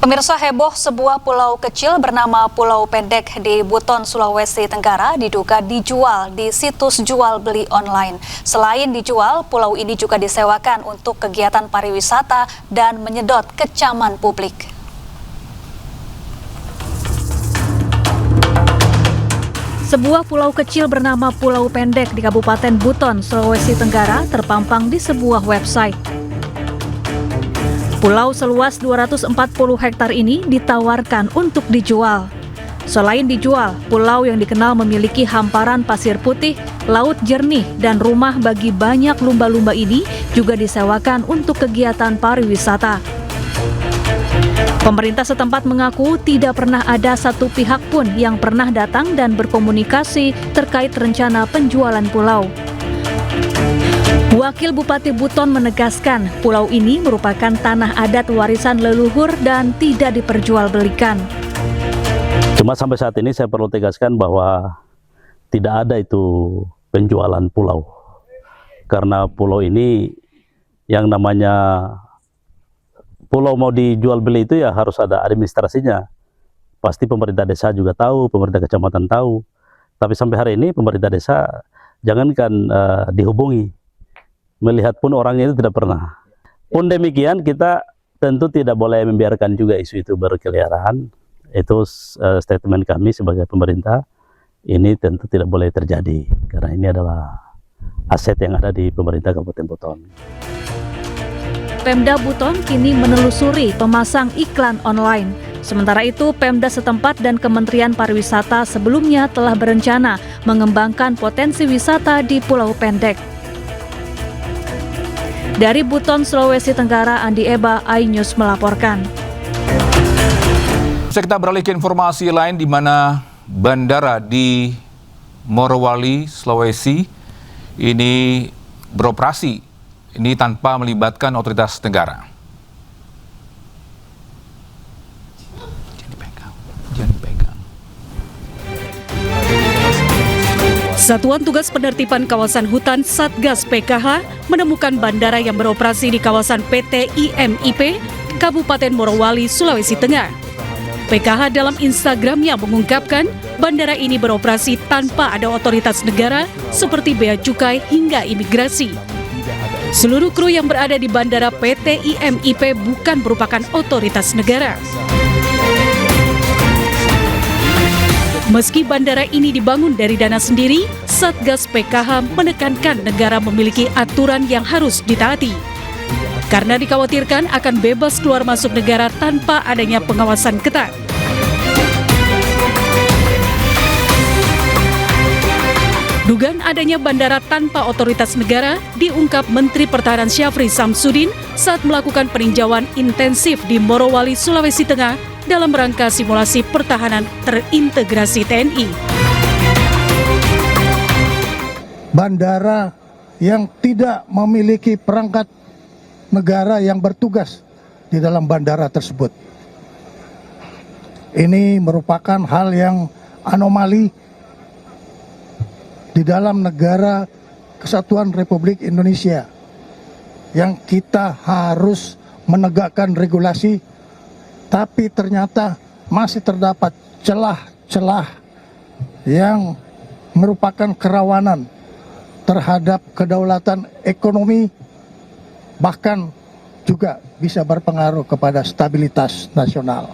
Pemirsa, heboh sebuah pulau kecil bernama Pulau Pendek di Buton, Sulawesi Tenggara diduga dijual di situs jual beli online. Selain dijual, pulau ini juga disewakan untuk kegiatan pariwisata dan menyedot kecaman publik. Sebuah pulau kecil bernama Pulau Pendek di Kabupaten Buton, Sulawesi Tenggara terpampang di sebuah website. Pulau seluas 240 hektar ini ditawarkan untuk dijual. Selain dijual, pulau yang dikenal memiliki hamparan pasir putih, laut jernih, dan rumah bagi banyak lumba-lumba ini juga disewakan untuk kegiatan pariwisata. Pemerintah setempat mengaku tidak pernah ada satu pihak pun yang pernah datang dan berkomunikasi terkait rencana penjualan pulau. Wakil Bupati Buton menegaskan pulau ini merupakan tanah adat warisan leluhur dan tidak diperjualbelikan. Cuma sampai saat ini saya perlu tegaskan bahwa tidak ada itu penjualan pulau. Karena pulau ini yang namanya pulau mau dijual beli itu ya harus ada administrasinya. Pasti pemerintah desa juga tahu, pemerintah kecamatan tahu. Tapi sampai hari ini pemerintah desa jangankan dihubungi. Melihat pun orangnya itu tidak pernah. Pun demikian kita tentu tidak boleh membiarkan juga isu itu berkeliaran. Itu statement kami sebagai pemerintah. Ini tentu tidak boleh terjadi karena ini adalah aset yang ada di pemerintah Kabupaten Buton. Pemda Buton kini menelusuri pemasang iklan online. Sementara itu, Pemda setempat dan Kementerian Pariwisata sebelumnya telah berencana mengembangkan potensi wisata di Pulau Pendek. Dari Buton, Sulawesi Tenggara, Andi Eba, iNews melaporkan. Kita beralih ke informasi lain di mana bandara di Morowali, Sulawesi ini beroperasi ini tanpa melibatkan otoritas negara. Satuan Tugas Penertiban Kawasan Hutan Satgas PKH menemukan bandara yang beroperasi di kawasan PT IMIP, Kabupaten Morowali, Sulawesi Tengah. PKH dalam Instagramnya mengungkapkan bandara ini beroperasi tanpa ada otoritas negara seperti bea cukai hingga imigrasi. Seluruh kru yang berada di bandara PT IMIP bukan merupakan otoritas negara. Meski bandara ini dibangun dari dana sendiri, Satgas PKH menekankan negara memiliki aturan yang harus ditaati. Karena dikhawatirkan akan bebas keluar masuk negara tanpa adanya pengawasan ketat. Dugaan adanya bandara tanpa otoritas negara diungkap Menteri Pertahanan Syafri Samsudin saat melakukan peninjauan intensif di Morowali, Sulawesi Tengah dalam rangka simulasi pertahanan terintegrasi TNI. Bandara yang tidak memiliki perangkat negara yang bertugas di dalam bandara tersebut. Ini merupakan hal yang anomali di dalam negara Kesatuan Republik Indonesia yang kita harus menegakkan regulasi, tapi ternyata masih terdapat celah-celah yang merupakan kerawanan terhadap kedaulatan ekonomi, bahkan juga bisa berpengaruh kepada stabilitas nasional.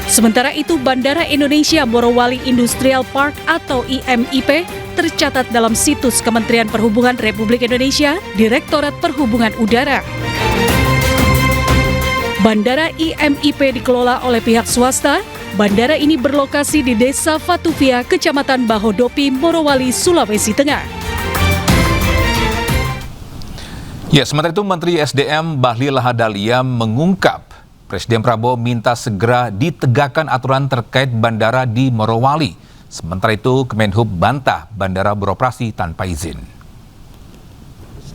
Sementara itu, Bandara Indonesia Morowali Industrial Park atau IMIP tercatat dalam situs Kementerian Perhubungan Republik Indonesia, Direktorat Perhubungan Udara. Bandara IMIP dikelola oleh pihak swasta. Bandara ini berlokasi di Desa Fatuvia, Kecamatan Bahodopi, Morowali, Sulawesi Tengah. Ya, sementara itu Menteri SDM Bahlil Lahadalia mengungkap Presiden Prabowo minta segera ditegakkan aturan terkait bandara di Morowali. Sementara itu Kemenhub bantah bandara beroperasi tanpa izin.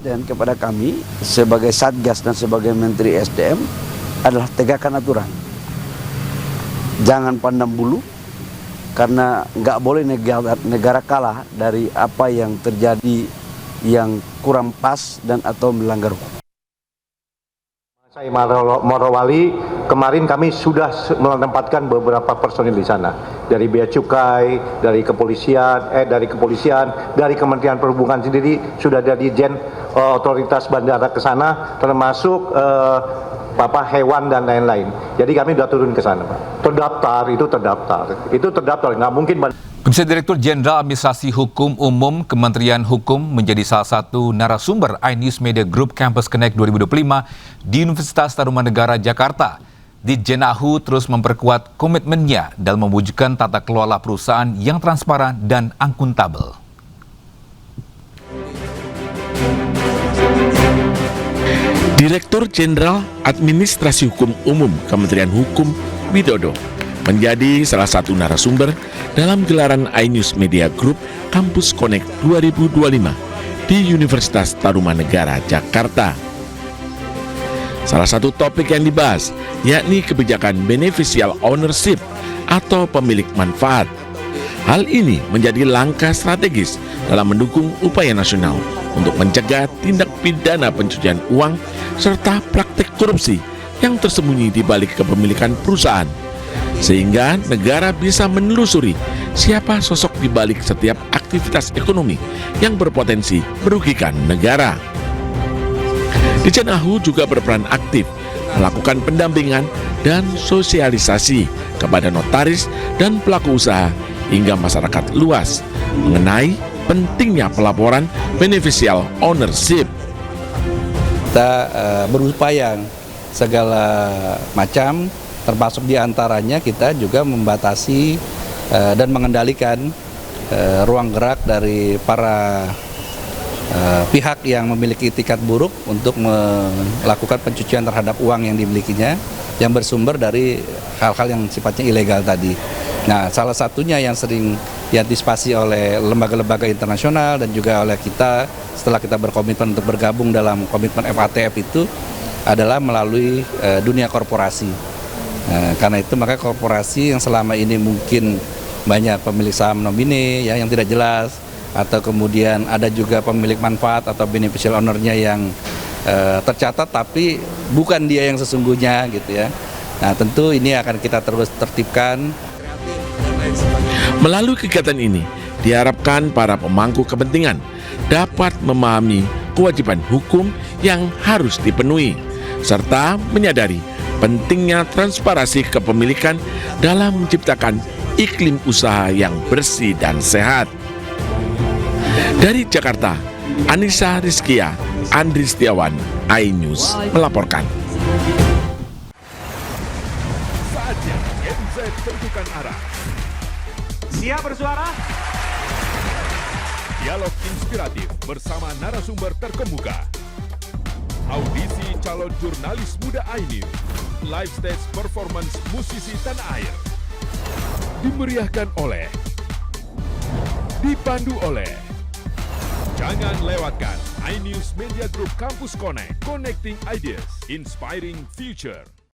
Dan kepada kami sebagai Satgas dan sebagai Menteri SDM adalah tegakkan aturan. Jangan pandang bulu, karena nggak boleh negara kalah dari apa yang terjadi yang kurang pas dan atau melanggar hukum. Saya Morowali, kemarin kami sudah menempatkan beberapa personil di sana. Dari Bea Cukai, dari kepolisian, dari Kementerian Perhubungan sendiri sudah ada dirjen otoritas bandara ke sana, termasuk hewan dan lain-lain. Jadi kami sudah turun ke sana, Pak. Terdaftar, nggak mungkin. Pemirsa, Direktur Jenderal Administrasi Hukum Umum Kementerian Hukum menjadi salah satu narasumber iNews Media Group Campus Connect 2025 di Universitas Tarumanegara, Jakarta. Ditjen AHU terus memperkuat komitmennya dalam mewujudkan tata kelola perusahaan yang transparan dan akuntabel. Direktur Jenderal Administrasi Hukum Umum Kementerian Hukum Widodo menjadi salah satu narasumber dalam gelaran iNews Media Group Campus Connect 2025 di Universitas Tarumanegara, Jakarta. Salah satu topik yang dibahas yakni kebijakan beneficial ownership atau pemilik manfaat. Hal ini menjadi langkah strategis dalam mendukung upaya nasional untuk mencegah tindak pidana pencucian uang serta praktik korupsi yang tersembunyi di balik kepemilikan perusahaan, sehingga negara bisa menelusuri siapa sosok di balik setiap aktivitas ekonomi yang berpotensi merugikan negara. Ditjen AHU juga berperan aktif melakukan pendampingan dan sosialisasi kepada notaris dan pelaku usaha hingga masyarakat luas mengenai pentingnya pelaporan beneficial ownership. Kita berupaya segala macam, termasuk diantaranya kita juga membatasi dan mengendalikan ruang gerak dari para pihak yang memiliki etikat buruk untuk melakukan pencucian terhadap uang yang dimilikinya yang bersumber dari hal-hal yang sifatnya ilegal tadi. Nah, salah satunya yang sering diantisipasi oleh lembaga-lembaga internasional dan juga oleh kita setelah kita berkomitmen untuk bergabung dalam komitmen FATF itu adalah melalui dunia korporasi. Karena itu maka korporasi yang selama ini mungkin banyak pemilik saham nomine yang tidak jelas, atau kemudian ada juga pemilik manfaat atau beneficial owner-nya yang tercatat tapi bukan dia yang sesungguhnya gitu ya. Nah, tentu ini akan kita terus tertibkan. Melalui kegiatan ini diharapkan para pemangku kepentingan dapat memahami kewajiban hukum yang harus dipenuhi serta menyadari pentingnya transparansi kepemilikan dalam menciptakan iklim usaha yang bersih dan sehat. Dari Jakarta, Anissa Rizkia, Andri Setiawan, iNews melaporkan. Saatnya Gen Z tentukan arah. Siap bersuara? Dialog inspiratif bersama narasumber terkemuka. Audisi calon jurnalis muda iNews. Live stage performance musisi tanah air. Dimeriahkan oleh, dipandu oleh. Jangan lewatkan iNews Media Group Campus Connect, Connecting Ideas, Inspiring Future.